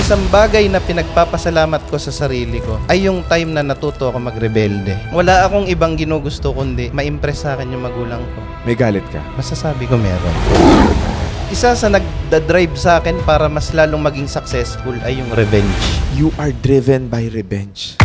Isang bagay na pinagpapasalamat ko sa sarili ko ay yung time na natuto ako magrebelde. Wala akong ibang ginugusto kundi ma-impress sa akin yung magulang ko. May galit ka? Masasabi ko meron. Isa sa nagda-drive sa akin para mas lalong maging successful ay yung revenge. You are driven by revenge.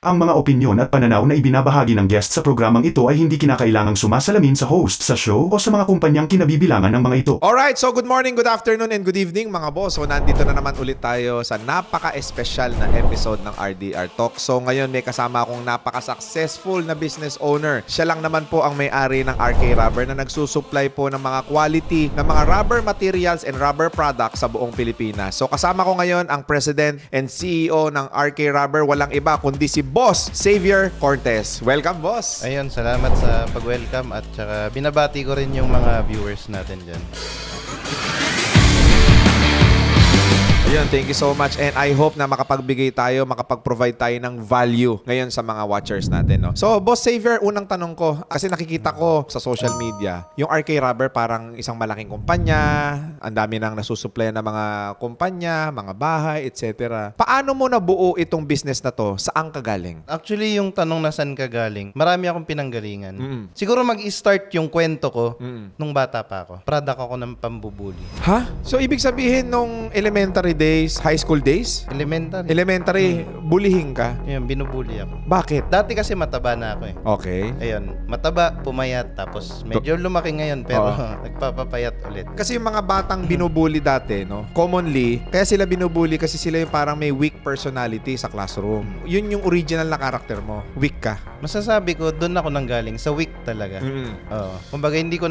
Ang mga opinyon at pananaw na ibinabahagi ng guest sa programang ito ay hindi kinakailangang sumasalamin sa host sa show o sa mga kumpanyang kinabibilangan ng mga ito. Alright, so good morning, good afternoon, and good evening mga boss. So nandito na naman ulit tayo sa napaka-espesyal na episode ng RDR Talk. So ngayon may kasama akong napaka-successful na business owner. Siya lang naman po ang may-ari ng RK Rubber na nagsusupply po ng mga quality ng mga rubber materials and rubber products sa buong Pilipinas. So kasama ko ngayon ang President and CEO ng RK Rubber. Walang iba kundi si Boss Xavier Cortez. Welcome, boss. Ayun, salamat sa pag-welcome at saka binabati ko rin yung mga viewers natin dyan. Ayun, thank you so much, and I hope na makapag-provide tayo ng value ngayon sa mga watchers natin, no? So, Boss Xavier, unang tanong ko, kasi nakikita ko sa social media, yung RK Rubber parang isang malaking kumpanya, ang dami nang nasusupply ng mga kumpanya, mga bahay, etc. Paano mo nabuo itong business na to? Saan ka galing? Actually, yung tanong na saan ka galing, marami akong pinanggalingan. Siguro mag-start yung kwento ko nung bata pa ako. Product ako ng pambubuli. Ha? So, ibig sabihin nung elementary days, high school days? Elementary, bulihin ka? Ayun, binubuli ako. Bakit? Dati kasi mataba na ako eh. Okay. Ayun, mataba, pumayat, tapos medyo lumaki ngayon pero nagpapapayat ulit. Kasi yung mga batang binubuli dati, no? Commonly, kaya sila binubuli kasi sila yung parang may weak personality sa classroom. Yun yung original na karakter mo. Weak ka. Masasabi ko, doon ako nanggaling. Sa weak talaga. Oo. Kumbaga, hindi ko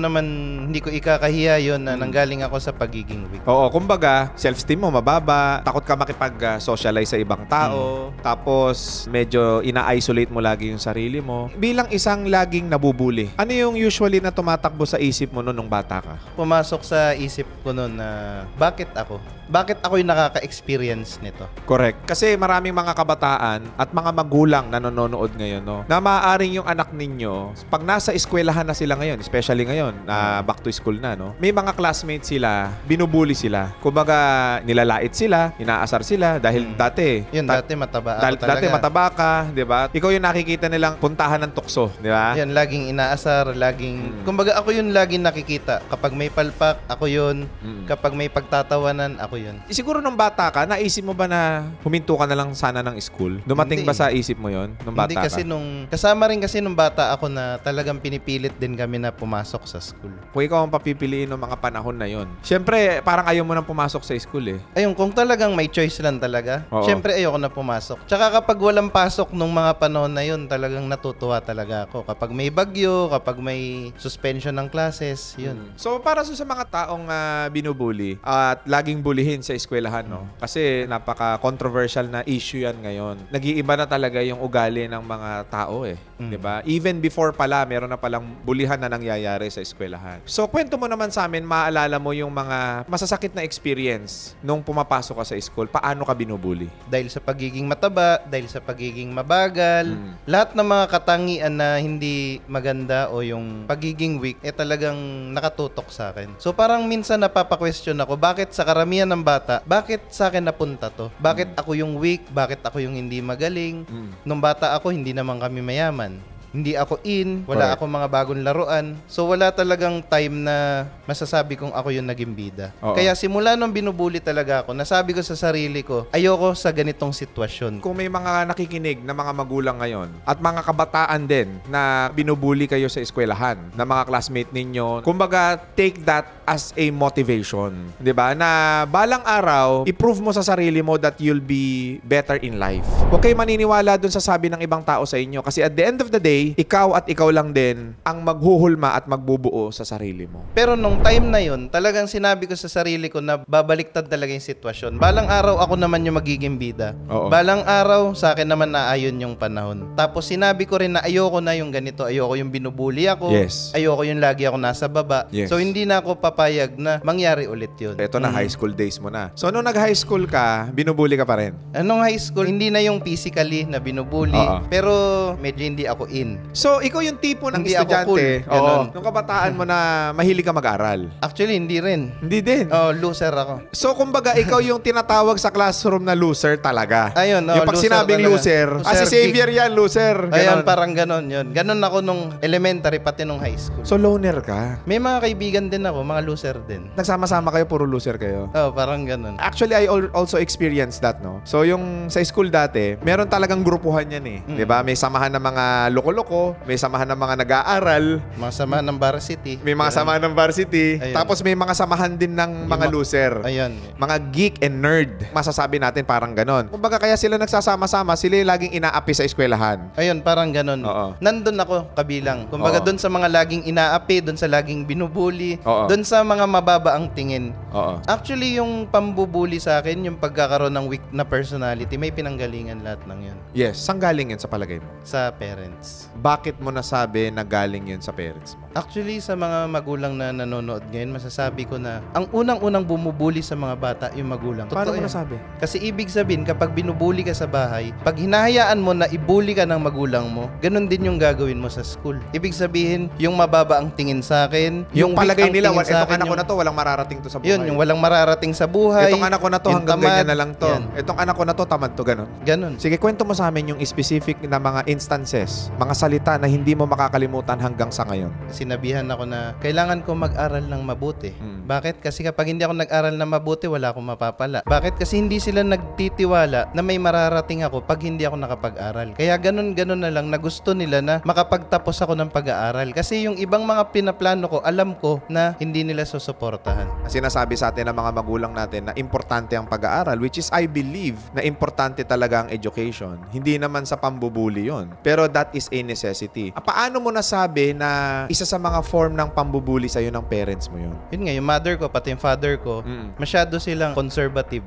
ikakahiya yun na nanggaling ako sa pagiging weak. Oo, kumbaga, self-esteem mo mababa, takot ka makipag-socialize sa ibang tao, tapos medyo ina-isolate mo lagi yung sarili mo. Bilang isang laging nabubuli, ano yung usually na tumatakbo sa isip mo nung bata ka? Pumasok sa isip ko noon na bakit ako? Bakit ako yung nakaka-experience nito? Correct. Kasi maraming mga kabataan at mga magulang na nanonood ngayon, no, na maaaring yung anak ninyo, pag nasa eskwelahan na sila ngayon, especially ngayon, na back to school na, no, may mga classmates sila, binubuli sila. Kumbaga, nilalait sila, inaasar sila dahil dati. Yun, dati mataba ako talaga. Dati mataba ka, di ba? Ikaw yung nakikita nilang puntahan ng tukso, di ba? Yan, laging inaasar, laging... Kumbaga, ako yung laging nakikita. Kapag may palpak, ako yun. Kapag may pagtatawanan, ako yun. Siguro nung bata ka, naisip mo ba na huminto ka na lang sana ng school? Dumating ba sa isip mo yon nung bata ka? Hindi, kasi kasama rin kasi nung bata ako na talagang pinipilit din kami na pumasok sa school. Kung ikaw ang papipiliin ng mga panahon na yon, syempre, parang ayaw mo nang pumasok sa school eh. Ayun, kung talagang may choice lang talaga, syempre ayoko na pumasok. Tsaka kapag walang pasok nung mga panahon na yun, talagang natutuwa talaga ako. Kapag may bagyo, kapag may suspension ng classes, yun. So, para sa mga taong binubuli at laging bully sa eskwelahan, no? Kasi napaka-controversial na issue yan ngayon. Nag-iiba na talaga yung ugali ng mga tao eh. 'Di ba? Even before pala, meron na palang bulihan na nangyayari sa eskwelahan. So, kwento mo naman sa amin, maalala mo yung mga masasakit na experience nung pumapasok ka sa school. Paano ka binubuli? Dahil sa pagiging mataba, dahil sa pagiging mabagal, lahat ng mga katangian na hindi maganda o yung pagiging weak, talagang nakatutok sa akin. So, parang minsan napapa-question ako, bakit sa karamihan ng bata, bakit sa akin napunta to? Bakit ako yung weak? Bakit ako yung hindi magaling? Nung bata ako, hindi naman kami mayaman. Hindi ako wala akong mga bagong laruan. So wala talagang time na masasabi kong ako yung naging bida. Kaya simula nung binubuli talaga ako, nasabi ko sa sarili ko, ayoko sa ganitong sitwasyon. Kung may mga nakikinig na mga magulang ngayon at mga kabataan din na binubuli kayo sa eskwelahan, na mga classmate ninyo, kumbaga take that as a motivation. 'Di ba? Na balang araw, i-prove mo sa sarili mo that you'll be better in life. Huwag kayo maniniwala dun sa sabi ng ibang tao sa inyo kasi at the end of the day, ikaw at ikaw lang din ang maghuhulma at magbubuo sa sarili mo. Pero nung time na yun, talagang sinabi ko sa sarili ko na babaliktad talaga yung sitwasyon. Balang araw ako naman yung magiging bida. Balang araw sa akin naman naayon yung panahon. Tapos sinabi ko rin na ayoko na yung ganito. Ayoko yung binubuli ako. Ayoko yung lagi ako nasa baba. So hindi na ako papayag na mangyari ulit yun. Ito na, high school days mo na. So nung nag-high school ka, binubuli ka pa rin? Nung high school, hindi na yung physically na binubuli. Pero medyo hindi ako discipline. So, ikaw yung tipo ng Hindi ako estudyante. cool. Ganon. Nung kabataan mo na mahilig ka mag-aral. Actually, hindi rin. Hindi din. Loser ako. So, kumbaga, ikaw yung tinatawag sa classroom na loser talaga. Ayun, yung pag loser sinabing talaga. loser, si Loser, Xavier yan, loser. Ayan, Ganon. parang ganon yun. Ganon ako nung elementary, pati nung high school. So, loner ka. May mga kaibigan din ako, mga loser din. Nagsama-sama kayo, puro loser kayo. Parang ganon. Actually, I also experienced that, no? So, yung sa school dati, meron talagang grupuhan yan eh. 'Di ba? May samahan ng mga loko-loko, may samahan ng mga nag-aaral, Mga sama ng varsity. may mga samahan ng varsity, Ayun. tapos may mga samahan din ng mga loser. Ayun. Mga geek and nerd. Masasabi natin parang ganon. Kumbaga kaya sila nagsasama-sama, sila yung laging inaapi sa eskwelahan. Ayun, parang ganon. Oo. Nandun ako kabilang. Kumbaga, Oo. doon sa mga laging inaapi, doon sa laging binubuli, Oo. doon sa mga mababa ang tingin. Oo. Actually, yung pambubuli sa akin, yung pagkakaroon ng weak na personality, may pinanggalingan lahat ng yun. Yes. Saan galing yun sa palagay mo? Sa parents. Bakit mo nasabi na galing yun sa parents mo? Actually, sa mga magulang na nanonood ngayon, masasabi ko na ang unang-unang bumubuli sa mga bata, yung magulang. Paano Totoo mo yan. nasabi? Kasi ibig sabihin, kapag binubuli ka sa bahay, pag hinahayaan mo na ibuli ka ng magulang mo, ganun din yung gagawin mo sa school. Ibig sabihin, yung mababa ang tingin sa akin, Yung weak palagay ang nila, tingin sa itong akin, anak ko yung- na to, walang mararating to sa buhay. Yun, yung walang mararating sa buhay. Itong anak ko na to, yung hanggang tamad. ganyan na lang to. Yan. Itong anak ko na to, tamad to, ganun. Ganun. Sige, kwento mo sa amin yung specific na mga instances, mga salita na hindi mo makakalimutan hanggang sa ngayon. Sinabihan ako na kailangan ko mag-aral ng mabuti. Mm. Bakit? Kasi kapag hindi ako nag-aral ng mabuti, wala akong mapapala. Bakit? Kasi hindi sila nagtitiwala na may mararating ako pag hindi ako nakapag-aral. Kaya ganun-ganun na lang na gusto nila na makapagtapos ako ng pag-aaral. Kasi yung ibang mga pinaplano ko, alam ko na hindi nila susuportahan. Sinasabi sa atin ng mga magulang natin na importante ang pag-aaral, which is I believe na importante talaga ang education. Hindi naman sa pambubuli yon. Pero that is a necessity. Paano mo nasabi na isa sa mga form ng pambubuli sa'yo ng parents mo yun? Yun nga, yung mother ko, pati yung father ko, Mm. masyado silang conservative.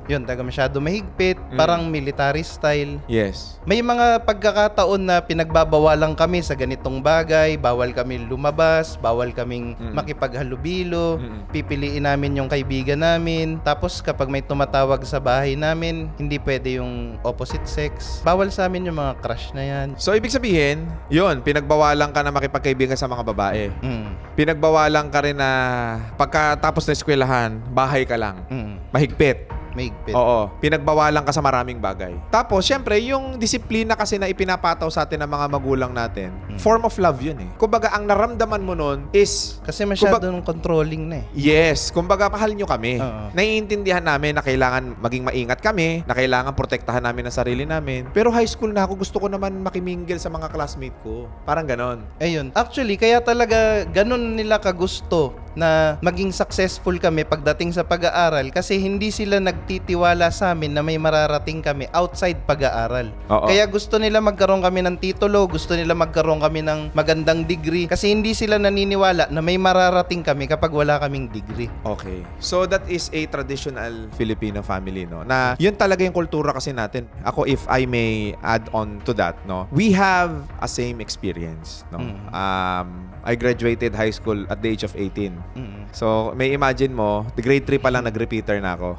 Yun, taga masyado mahigpit, parang military style. Yes. May mga pagkakataon na pinagbabawalan kami sa ganitong bagay, bawal kami lumabas, bawal kaming makipaghalubilo, pipiliin namin yung kaibigan namin, tapos kapag may tumatawag sa bahay namin, hindi pwede yung opposite sex. Bawal sa amin yung mga crush na yan. So, ibig sabihin, yun, pinagbawalan ka na makipagkaibigan sa mga babae. Pinagbawalan ka rin na pagkatapos na eskwelahan, bahay ka lang. Mahigpit. Mahigpit. Oo. Pinagbawalan ka sa maraming bagay. Tapos, syempre, yung disiplina kasi na ipinapataw sa atin ng mga magulang natin, form of love yun eh. Kumbaga, ang naramdaman mo nun is, Kasi masyadong controlling na eh. yes, kumbaga, mahal nyo kami. Oo. Naiintindihan namin na kailangan maging maingat kami, na kailangan protektahan namin ang sarili namin. Pero high school na ako, gusto ko naman makimingle sa mga classmate ko. Parang ganon. Ayun. Actually, kaya talaga ganun nila kagusto na maging successful kami pagdating sa pag-aaral kasi hindi sila nagtitiwala sa amin na may mararating kami outside pag-aaral. Oo. Kaya gusto nila magkaroon kami ng titulo, gusto nila magkaroon kami ng magandang degree kasi hindi sila naniniwala na may mararating kami kapag wala kaming degree. Okay. So that is a traditional Filipino family, no? Na yun talaga yung kultura kasi natin. Ako, if I may add on to that, no? We have a same experience, no? I graduated high school at the age of 18. So, may imagine mo, the grade 3 pa lang nag-repeater na ako.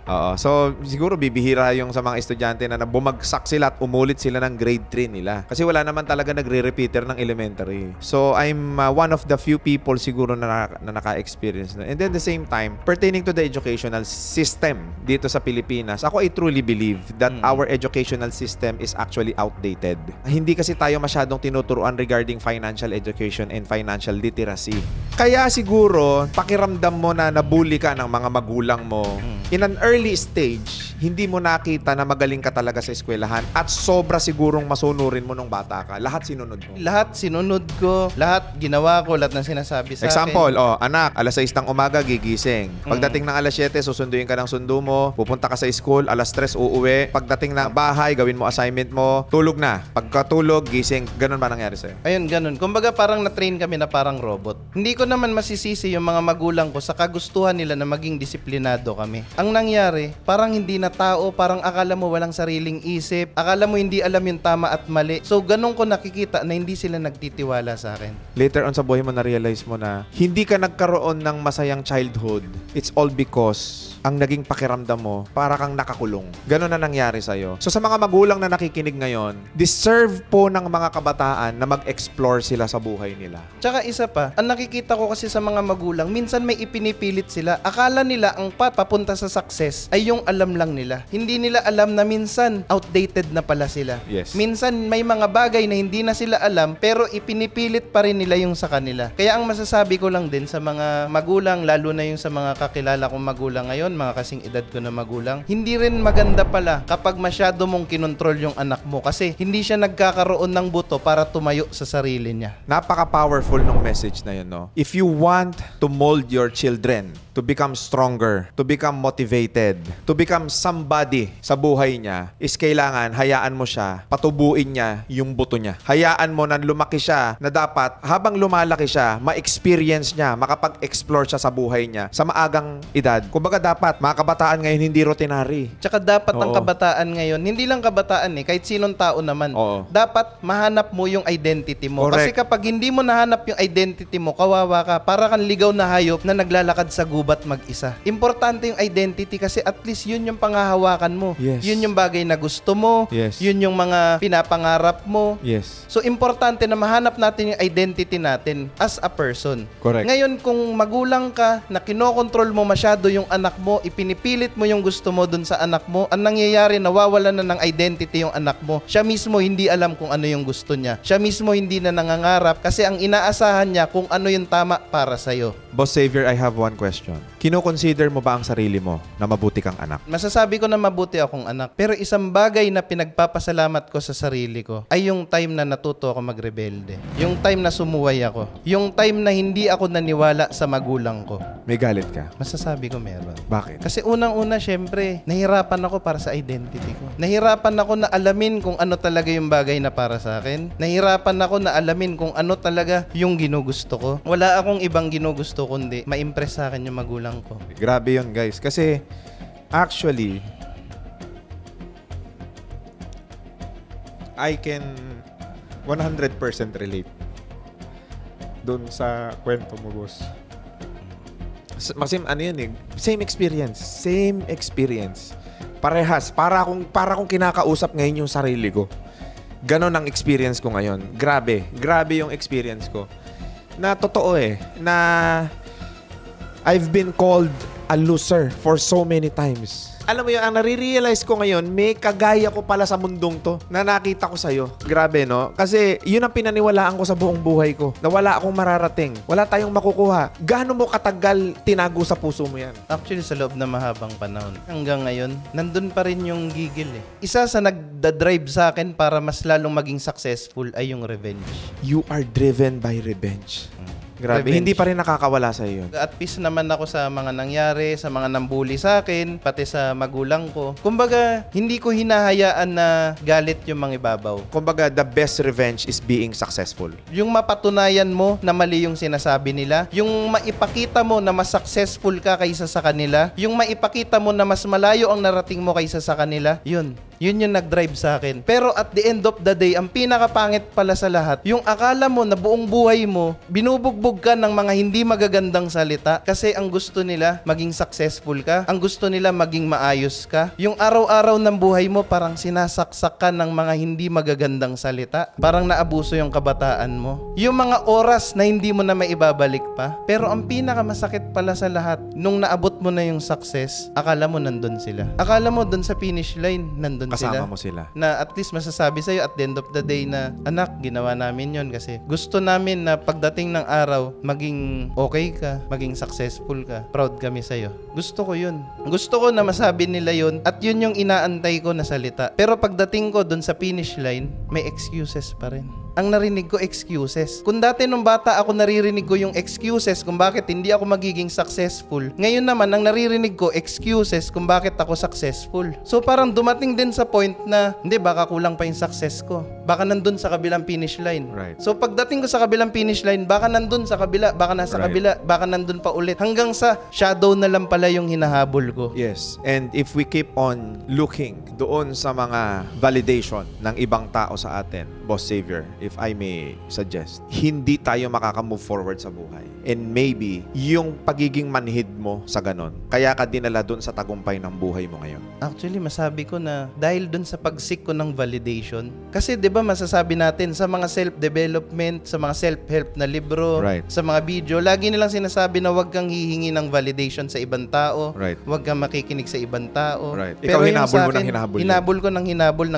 Oo. So, siguro bibihira yung sa mga estudyante na bumagsak sila at umulit sila ng grade 3 nila. Kasi wala naman talaga nagre-repeater ng elementary. So, I'm one of the few people siguro na naka-experience na. And then, the same time, pertaining to the educational system dito sa Pilipinas, ako I truly believe that our educational system is actually outdated. Hindi kasi tayo masyadong tinuturuan regarding financial education and financial literacy. Kaya siguro, pakiramdam mo na nabully ka ng mga magulang mo, in an early stage, hindi mo nakita na magaling ka talaga sa eskwelahan at sobra sigurong masunurin mo nung bata ka. Lahat sinunod mo. Lahat sinunod ko, lahat ginawa ko, lahat ng sinasabi sa Example, akin. anak, alas 6 ng umaga, gigising. Pagdating ng alas 7, susunduin ka ng sundo mo, pupunta ka sa school, alas 3, uuwi. Pagdating ng bahay, gawin mo assignment mo, tulog na. Pagkatulog, gising. Ganun ba nangyari sa'yo? Ayun, ganun. Kumbaga parang na-train kami na parang robot. Hindi ko naman masisisi yung mga magulang ko sa kagustuhan nila na maging disiplinado kami. Ang nangyari, parang hindi na tao, parang akala mo walang sariling isip, akala mo hindi alam yung tama at mali. So, ganun ko nakikita na hindi sila nagtitiwala sa akin. Later on sa buhay mo, na-realize mo na hindi ka nagkaroon ng masayang childhood. It's all because ang naging pakiramdam mo, para kang nakakulong. Ganon na nangyari sa'yo. So sa mga magulang na nakikinig ngayon, deserve po ng mga kabataan na mag-explore sila sa buhay nila. Tsaka isa pa, ang nakikita ko kasi sa mga magulang, minsan may ipinipilit sila. Akala nila ang papunta sa success ay yung alam lang nila. Hindi nila alam na minsan outdated na pala sila. Yes. Minsan may mga bagay na hindi na sila alam pero ipinipilit pa rin nila yung sa kanila. Kaya ang masasabi ko lang din sa mga magulang, lalo na yung sa mga kakilala kong magulang ngayon, mga kasing edad ko na magulang, hindi rin maganda pala kapag masyado mong kinontrol yung anak mo kasi hindi siya nagkakaroon ng buto para tumayo sa sarili niya. Napaka-powerful ng message na yun, no? If you want to mold your children to become stronger, to become motivated, to become somebody sa buhay niya, is kailangan hayaan mo siya, patubuin niya yung buto niya. Hayaan mo na lumaki siya, na dapat habang lumalaki siya, ma-experience niya, makapag-explore siya sa buhay niya sa maagang edad. Kumbaga dapat, mga kabataan ngayon hindi routinary. Tsaka dapat ang Oo. kabataan ngayon, hindi lang kabataan kahit sinong tao naman, Oo. dapat mahanap mo yung identity mo. Correct. Kasi kapag hindi mo nahanap yung identity mo, kawawa ka, para kang ligaw na hayop na naglalakad sa gubat mag-isa. Importante yung identity kasi at least yun yung panghahawakan mo. Yes. Yun yung bagay na gusto mo, Yes. yun yung mga pinapangarap mo. Yes. So, importante na mahanap natin yung identity natin as a person. Correct. Ngayon, kung magulang ka, na kinokontrol mo masyado yung anak mo, ipinipilit mo yung gusto mo dun sa anak mo, ang nangyayari, nawawala na ng identity yung anak mo. Siya mismo hindi alam kung ano yung gusto niya. Siya mismo hindi na nangangarap kasi ang inaasahan niya kung ano yung tama para sa'yo. Boss Xavier, I have one question. Kino-consider mo ba ang sarili mo na mabuti kang anak? Masasabi ko na mabuti akong anak. Pero isang bagay na pinagpapasalamat ko sa sarili ko ay yung time na natuto ako magrebelde. Yung time na sumuway ako. Yung time na hindi ako naniwala sa magulang ko. May galit ka? Masasabi ko meron. Bakit? Kasi unang-una, syempre, nahirapan ako para sa identity ko. Nahirapan ako na alamin kung ano talaga yung bagay na para sa akin. Nahirapan ako na alamin kung ano talaga yung ginugusto ko. Wala akong ibang ginugusto kundi ma-impress sa akin yung magulang ko. Grabe yun, guys. Kasi, actually, I can 100% relate doon sa kwento mo, boss. Kasi ano yun eh, same experience. Same experience. Parehas. Para akong kinakausap ngayon yung sarili ko. Ganon ang experience ko ngayon. Grabe. Grabe yung experience ko. Na totoo eh. Na I've been called a loser for so many times. Alam mo yun, ang nare-realize ko ngayon, may kagaya ko pala sa mundong to na nakita ko sa'yo. Grabe, no? Kasi yun ang pinaniwalaan ko sa buong buhay ko. Na wala akong mararating. Wala tayong makukuha. Gaano mo katagal tinago sa puso mo yan? Actually, sa loob na mahabang panahon. Hanggang ngayon, nandun pa rin yung gigil eh. Isa sa nagda-drive sa akin para mas lalong maging successful ay yung revenge. You are driven by revenge. Grabe, Revenge. hindi pa rin nakakawala sa iyo. At peace naman ako sa mga nangyari, sa mga nambuli sa akin, pati sa magulang ko. Kumbaga, hindi ko hinahayaan na galit yung mga ibabaw. Kumbaga, the best revenge is being successful. Yung mapatunayan mo na mali yung sinasabi nila, yung maipakita mo na mas successful ka kaysa sa kanila, yung maipakita mo na mas malayo ang narating mo kaysa sa kanila, yun yung nag-drive sa akin. Pero at the end of the day, ang pinakapangit pala sa lahat, yung akala mo na buong buhay mo, binubugbog ka ng mga hindi magagandang salita kasi ang gusto nila maging successful ka, ang gusto nila maging maayos ka. Yung araw-araw ng buhay mo parang sinasaksak ka ng mga hindi magagandang salita. Parang naabuso yung kabataan mo. Yung mga oras na hindi mo na maibabalik pa. Pero ang pinakamasakit pala sa lahat, nung naabot mo na yung success, akala mo nandun sila. Akala mo dun sa finish line, nandun Kasama sila. mo sila. Na at least masasabi sa'yo at the end of the day na, anak, ginawa namin yon kasi gusto namin na pagdating ng araw, maging okay ka, maging successful ka. Proud kami sa'yo. Gusto ko yun. Gusto ko na masabi nila yun at yun yung inaantay ko na salita. Pero pagdating ko dun sa finish line, may excuses pa rin. Ang narinig ko, excuses. Kung dati nung bata ako naririnig ko yung excuses kung bakit hindi ako magiging successful, ngayon naman ang naririnig ko, excuses kung bakit ako successful. So parang dumating din sa point na, hindi, baka kulang pa yung success ko. baka nandun sa kabilang finish line. Right. So pagdating ko sa kabilang finish line, baka nandun sa kabila, baka nasa kabila, baka nandun pa ulit. Hanggang sa shadow na lang pala yung hinahabol ko. Yes. And if we keep on looking doon sa mga validation ng ibang tao sa atin, Boss Xavier, if I may suggest, hindi tayo makaka-move forward sa buhay. And maybe, yung pagiging manhid mo sa ganon, kaya ka dinala doon sa tagumpay ng buhay mo ngayon. Actually, masabi ko na dahil dun sa pagsik ko ng validation, kasi 'di ba masasabi natin sa mga self-development, sa mga self-help na libro, Right. sa mga video, lagi nilang sinasabi na huwag kang hihingi ng validation sa ibang tao, Right. huwag kang makikinig sa ibang tao. Right. Pero Ikaw yung hinabol sa mo ng akin, hinabol yun. hinabol ko ng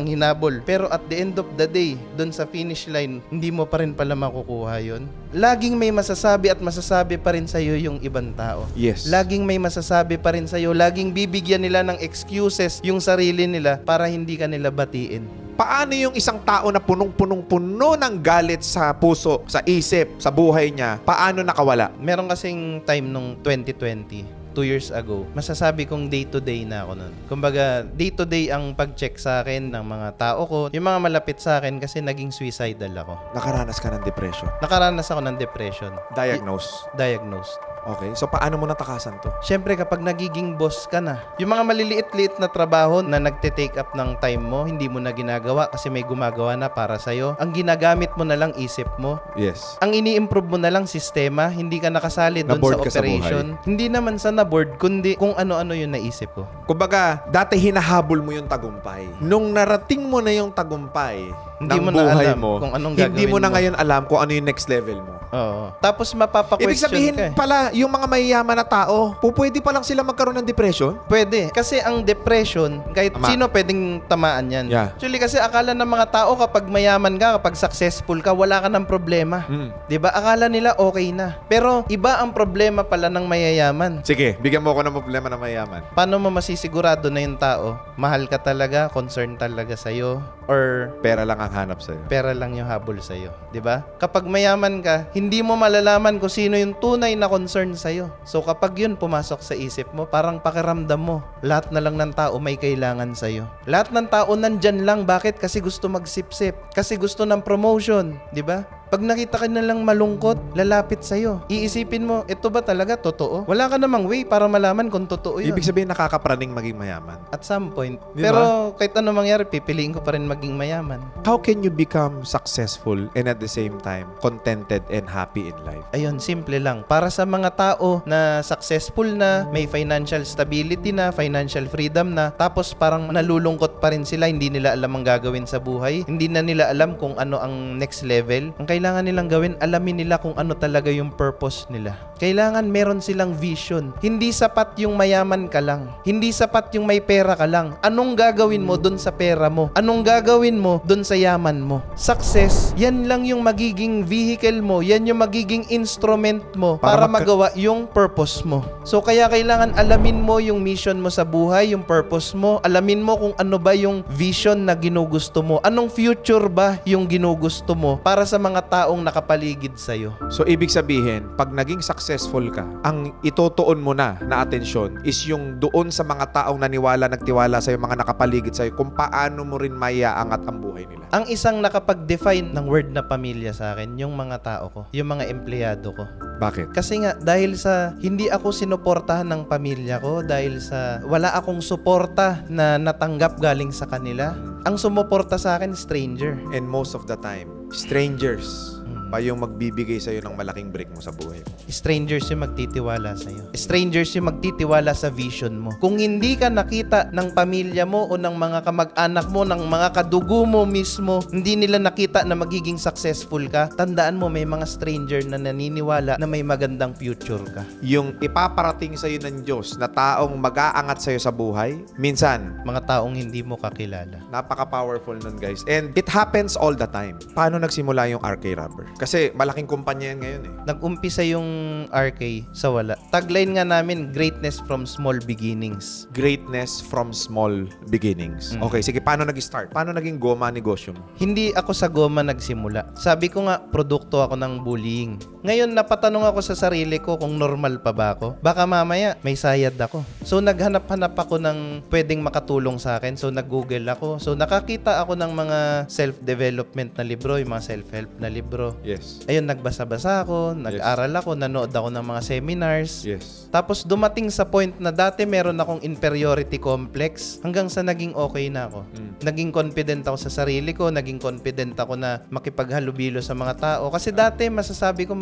hinabol. Pero at the end of the day, dun sa finish line, hindi mo pa rin pala makukuha yun. Laging may masasabi at masasabi pa rin sa'yo yung ibang tao. Yes. Laging may masasabi pa rin sa'yo. Laging bibigyan nila ng excuses yung sarili nila para hindi ka nila batiin. Paano yung isang tao na punong-punong-puno ng galit sa puso, sa isip, sa buhay niya, paano nakawala? Meron kasing time nung 2020, 2 years ago, masasabi kong day-to-day na ako nun. Kumbaga, day-to-day ang pag-check sa akin ng mga tao ko, yung mga malapit sa akin kasi naging suicidal ako. Nakaranas ka ng depression. Nakaranas ako ng depression. Diagnosed. Okay. So, paano mo natakasan to? Siyempre, kapag nagiging boss ka na, yung mga maliliit-liit na trabaho na nagte-take up ng time mo, hindi mo na ginagawa kasi may gumagawa na para sa'yo. Ang ginagamit mo na lang isip mo. Yes. Ang ini-improve mo na lang sistema, hindi ka nakasali doon Na-bored sa ka sa operation. Hindi naman sa na-board, kundi kung ano-ano yung naisip ko. Kumbaga, dati hinahabol mo yung tagumpay. Nung narating mo na yung tagumpay Hindi ng mo na buhay alam mo, kung anong hindi mo gagawin na mo. ngayon alam kung ano yung next level mo. Oo. Tapos mapapa-question Ibig sabihin ka. pala, yung mga mayayaman na tao, pwede pa lang sila magkaroon ng depression? Pwede. Kasi ang depression, kahit Tama. sino pwedeng tamaan yan. Yeah. Actually, kasi akala ng mga tao kapag mayaman ka, kapag successful ka, wala ka ng problema. Hmm. 'Di ba? Akala nila okay na. Pero iba ang problema pala ng mayayaman. Sige, bigyan mo ako ng problema na mayaman. Paano mo masisigurado na yung tao, mahal ka talaga, concern talaga sa'yo, or Pera lang ang hanap sa'yo. pera lang yung habol sa'yo. 'Di ba? Kapag mayaman ka, hindi mo malalaman kung sino yung tunay na concern sa'yo. So kapag yun pumasok sa isip mo, parang pakiramdam mo, lahat na lang ng tao may kailangan sa'yo. Lahat ng tao nandyan lang. Bakit? Kasi gusto magsipsip. Kasi gusto ng promotion. 'Di ba? Pag nakita ka na lang malungkot, lalapit sa'yo. Iisipin mo, ito ba talaga totoo? Wala ka namang way para malaman kung totoo yun. Ibig sabihin, nakakapraning maging mayaman. At some point. Di Pero kahit ano mangyari, pipiliin ko pa rin maging mayaman. How can you become successful and at the same time contented and happy in life? Ayun, simple lang. Para sa mga tao na successful na, may financial stability na, financial freedom na, tapos parang nalulungkot pa rin sila, hindi nila alam ang gagawin sa buhay, hindi na nila alam kung ano ang next level. Ang kailangan nilang gawin, alamin nila kung ano talaga yung purpose nila. Kailangan meron silang vision. Hindi sapat yung mayaman ka lang. Hindi sapat yung may pera ka lang. Anong gagawin mo dun sa pera mo? Anong gagawin mo dun sa yaman mo? Success, yan lang yung magiging vehicle mo. Yan yung magiging instrument mo para magawa yung purpose mo. So kaya kailangan alamin mo yung mission mo sa buhay, yung purpose mo. Alamin mo kung ano ba yung vision na ginugusto mo. Anong future ba yung ginugusto mo para sa mga taong nakapaligid sa'yo. So, ibig sabihin, pag naging successful ka, ang itutuon mo na atensyon is yung doon sa mga taong nagtiwala sa'yo, mga nakapaligid sa'yo, kung paano mo rin maiaangat ang buhay nila. Ang isang nakapag-define ng word na pamilya sa akin, yung mga tao ko, yung mga empleyado ko. Bakit? Kasi nga, dahil sa hindi ako sinuportahan ng pamilya ko, dahil sa wala akong suporta na natanggap galing sa kanila, ang sumuporta sa akin, stranger. And most of the time, strangers pa yung magbibigay sa'yo ng malaking break mo sa buhay mo. Strangers yung magtitiwala sa'yo. Strangers yung magtitiwala sa vision mo. Kung hindi ka nakita ng pamilya mo o ng mga kamag-anak mo, ng mga kadugo mo mismo, hindi nila nakita na magiging successful ka, tandaan mo may mga stranger na naniniwala na may magandang future ka. Yung ipaparating sa'yo ng Diyos na taong mag-aangat sa'yo sa buhay, minsan, Mga taong hindi mo kakilala. napaka-powerful nun, guys. And it happens all the time. Paano nagsimula yung RK Rubber? Kasi malaking kumpanya yan ngayon eh. Nag-umpisa yung RK sa wala. Tagline nga namin, greatness from small beginnings. Greatness from small beginnings. Okay, sige, paano nag-start? Paano naging goma negosyo mo? Hindi ako sa goma nagsimula. Sabi ko nga, produkto ako ng bullying. Ngayon, napatanong ako sa sarili ko kung normal pa ba ako. Baka mamaya, may sayad ako. So, naghanap-hanap ako ng pwedeng makatulong sa akin. So, nag-google ako. So, nakakita ako ng mga self-development na libro, yung mga self-help na libro. Yes. Ayun, nagbasa-basa ako, nag-aral ako, nanood ako ng mga seminars. Yes. Tapos dumating sa point na dati meron akong inferiority complex hanggang sa naging okay na ako. Naging confident ako sa sarili ko, naging confident ako na makipaghalubilo sa mga tao. Kasi dati masasabi ko,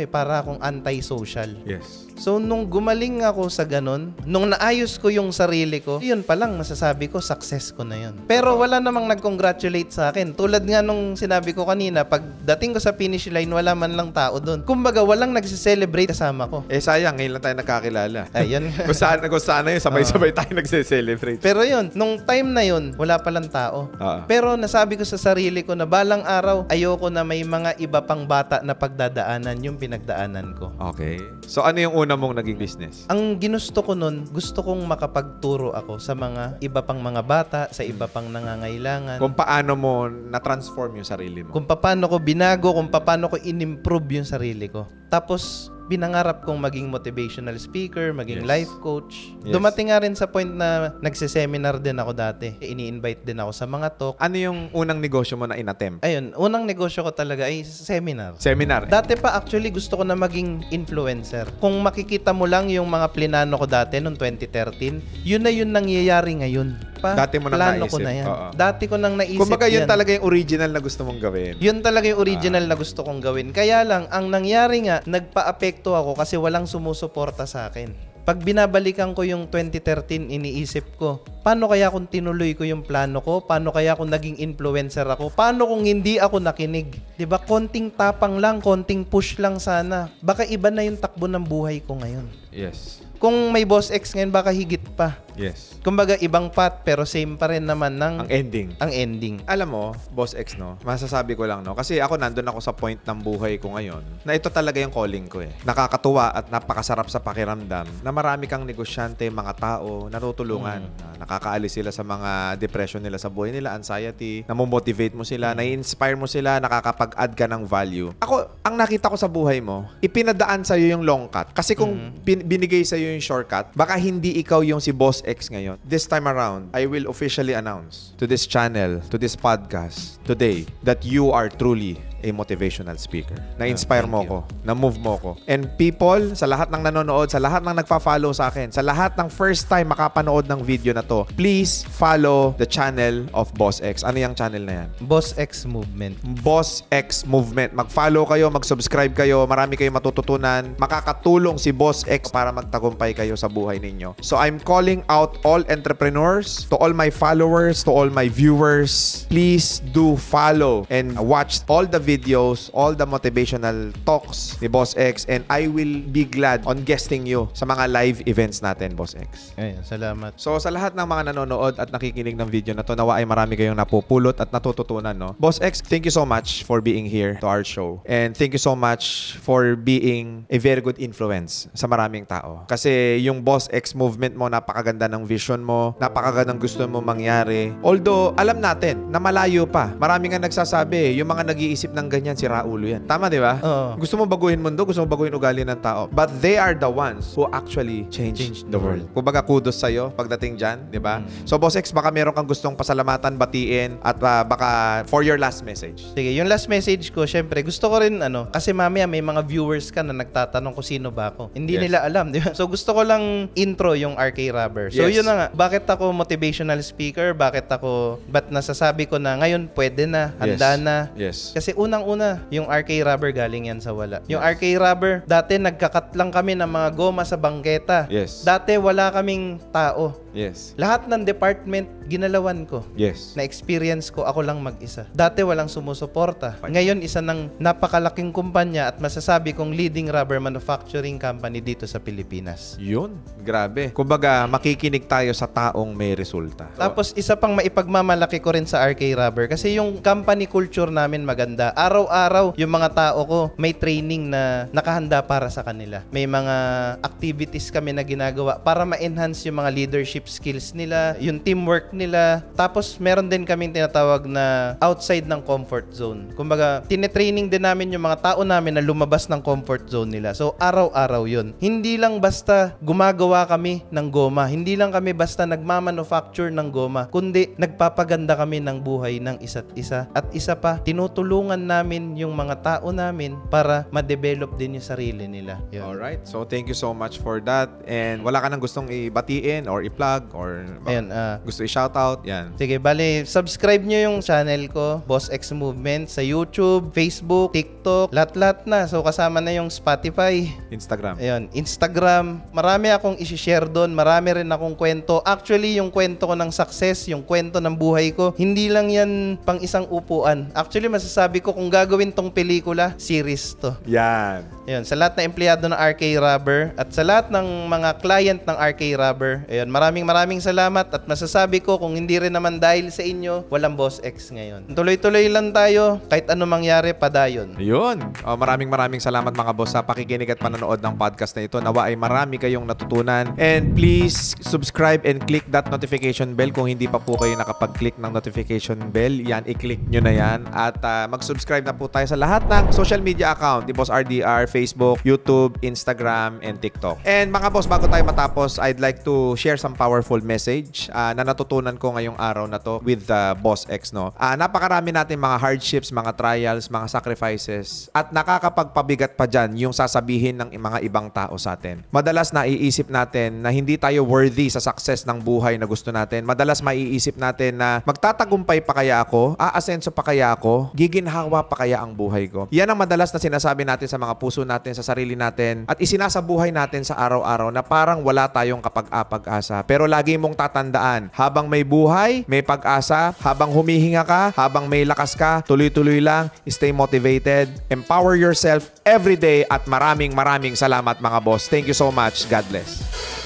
para akong anti-social. Yes. So, nung gumaling ako sa ganun, nung naayos ko yung sarili ko, yun pa lang masasabi ko, success ko na yun. Pero wala namang nag-congratulate sa akin. Tulad nga nung sinabi ko kanina, pag dating ko sa finish line, wala man lang tao doon. Kumbaga, walang nagsiselebrate kasama ko. Sayang, ngayon lang tayo nagkakilala. Ayun. kung saan na yun, sabay-sabay tayo nagse-celebrate. Pero yun, nung time na yun, wala palang tao. Pero nasabi ko sa sarili ko na balang araw, ayoko na may mga iba pang bata na pagdadaanan yung pinagdaanan ko. Okay. So, ano yung una mong naging business? Ang ginusto ko nun, gusto kong makapagturo ako sa mga iba pang mga bata, sa iba pang nangangailangan. Kung paano mo na-transform yung sarili mo. Kung paano ko binago, kung paano ko in-improve yung sarili ko. Tapos, binangarap kong maging motivational speaker, maging life coach. Yes. Dumating nga rin sa point na nagse-seminar din ako dati. Ini-invite din ako sa mga talk. Ano yung unang negosyo mo na inattempt? Ayun, unang negosyo ko talaga ay seminar. Seminar. Dati pa actually gusto ko na maging influencer. Kung makikita mo lang yung mga plinano ko dati noong 2013, yun na yun nangyayari ngayon. Dati mo nang plano naisip. ko na yan. Oo. Dati ko nang naisip Kumbaga yun yan. talaga yung original na gusto mong gawin. Yun talaga yung original na gusto kong gawin. Kaya lang, ang nangyari nga, nagpa-apekto ako kasi walang sumusuporta sa akin. Pag binabalikan ko yung 2013, iniisip ko, paano kaya kung tinuloy ko yung plano ko? Paano kaya kung naging influencer ako? Paano kung hindi ako nakinig? 'Di ba? Konting tapang lang, konting push lang sana. Baka iba na yung takbo ng buhay ko ngayon. Yes. Kung may Boss X ngayon, baka higit pa. Yes. Kumbaga, ibang path, pero same pa rin naman ng Ang ending. ang ending. Alam mo, Boss X, no? Masasabi ko lang, no? Kasi ako nandun ako sa point ng buhay ko ngayon na ito talaga yung calling ko eh. Nakakatuwa at napakasarap sa pakiramdam na marami kang negosyante, mga tao, natutulungan. Nakakaalis sila sa mga depression nila sa buhay nila, anxiety, namomotivate mo sila, nai-inspire mo sila, nakakapag-add ka ng value. Ako, ang nakita ko sa buhay mo, ipinadaan sa'yo yung long cut. Kasi kung binigay sa'yo yung shortcut, baka hindi ikaw yung si Boss X ngayon. This time around, I will officially announce to this channel, to this podcast today, that you are truly a motivational speaker. Na-inspire mo ko, na-move mo ko. And people, sa lahat ng nanonood, sa lahat ng nagfa-follow sa akin, sa lahat ng first time makapanood ng video na to, please follow the channel of Boss X. Ano yung channel na yan? Boss X Movement. Boss X Movement. Mag-follow kayo, mag-subscribe kayo, marami kayong matututunan. Makakatulong si Boss X para magtagumpay kayo sa buhay ninyo. So I'm calling out all entrepreneurs, to all my followers, to all my viewers, please do follow and watch all the videos, all the motivational talks ni Boss X, and I will be glad on guesting you sa mga live events natin, Boss X. Ayun, salamat. So sa lahat ng mga nanonood at nakikinig ng video na to, nawa ay marami kayong napupulot at natututunan, no? Boss X, thank you so much for being here to our show. And thank you so much for being a very good influence sa maraming tao. Kasi yung Boss X movement mo, napakaganda ng vision mo, napakagandang gusto mo mangyari. Although, alam natin na malayo pa. Marami nga nagsasabi, yung mga nag-iisip ng ganyan, si Raulo yan. Tama, di ba? Oo. Gusto mo baguhin mundo, gusto mo baguhin ugali ng tao. But they are the ones who actually change the world. Kumbaga, kudos sa'yo pagdating dyan, di ba? So, Boss X, baka meron kang gustong pasalamatan, batiin, at baka for your last message. Sige, yung last message ko, syempre, gusto ko rin, kasi mamaya may mga viewers ka na nagtatanong kung sino ba ako. Hindi nila alam, di ba? So, gusto ko lang intro yung RK Rubber. So, yun na nga. Bakit ako motivational speaker? Ba't nasasabi ko na ngayon pwede na, handa na? Yes. Kasi unang-una, yung RK Rubber galing yan sa wala. Yung RK Rubber, dati nagkakat lang kami ng mga goma sa bangketa. Yes. Dati wala kaming tao. Yes. Lahat ng department, ginalawan ko. Yes. Na-experience ko, ako lang mag-isa. Dati walang sumusuporta. Ngayon, isa ng napakalaking kumpanya at masasabi kong leading rubber manufacturing company dito sa Pilipinas. Yun. Grabe. Kumbaga, makikinig tayo sa taong may resulta. Tapos, isa pang maipagmamalaki ko rin sa RK Rubber kasi yung company culture namin maganda. Araw-araw, yung mga tao ko, may training na nakahanda para sa kanila. May mga activities kami na ginagawa para ma-enhance yung mga leadership skills nila, yung teamwork nila. Tapos meron din kaming tinatawag na outside ng comfort zone. Kumbaga, tinetraining din namin yung mga tao namin na lumabas ng comfort zone nila. So, araw-araw yun. Hindi lang basta gumagawa kami ng goma. Hindi lang kami basta nagmamanufacture ng goma. Kundi, nagpapaganda kami ng buhay ng isa't isa. At isa pa, tinutulungan namin yung mga tao namin para ma-develop din yung sarili nila. Yun. Alright. So, thank you so much for that. And wala ka nang gustong ibatiin or i-plug or Ayan, gusto i-shoutout? Yan. sige, bali, subscribe nyo yung channel ko, Boss X Movement, sa YouTube, Facebook, TikTok, lahat-lahat na. So, kasama na yung Spotify. Instagram. Ayun, Instagram. Marami akong isi-share doon. Marami rin akong kwento. Actually, yung kwento ko ng success, yung kwento ng buhay ko, hindi lang yan pang isang upuan. Actually, masasabi ko kung gagawin tong pelikula, series to. Yan. Ayun, sa lahat ng empleyado ng RK Rubber at sa lahat ng mga client ng RK Rubber, ayun, maraming salamat at masasabi ko kung hindi rin naman dahil sa inyo, walang Boss X ngayon. Tuloy-tuloy lang tayo, kahit ano mangyari, padayon. Ayun. Maraming salamat mga boss sa pakikinig at panonood ng podcast na ito. Nawa ay marami kayong natutunan. And please subscribe and click that notification bell kung hindi pa po kayo nakapag-click ng notification bell. Yan, i-click nyo na yan. At mag-subscribe na po tayo sa lahat ng social media account ni Boss RDR, Facebook, YouTube, Instagram, and TikTok. And mga boss, bago tayo matapos, I'd like to share some powerful message na natutunan ko ngayong araw na to with Boss X, no? Napakarami natin mga hardships, mga trials, mga sacrifices, at nakakapagpabigat pa dyan yung sasabihin ng mga ibang tao sa atin. Madalas naiisip natin na hindi tayo worthy sa success ng buhay na gusto natin. Madalas maiisip natin na magtatagumpay pa kaya ako? Aasenso pa kaya ako? Giginhawa pa kaya ang buhay ko? Yan ang madalas na sinasabi natin sa mga puso natin, sa sarili natin, at isinasabuhay natin sa araw-araw na parang wala tayong kapag-asa. Pero lagi mong tatandaan, habang may buhay, may pag-asa, habang humihinga ka, habang may lakas ka, tuloy-tuloy lang, stay motivated, empower yourself every day, at maraming salamat mga boss. Thank you so much. God bless.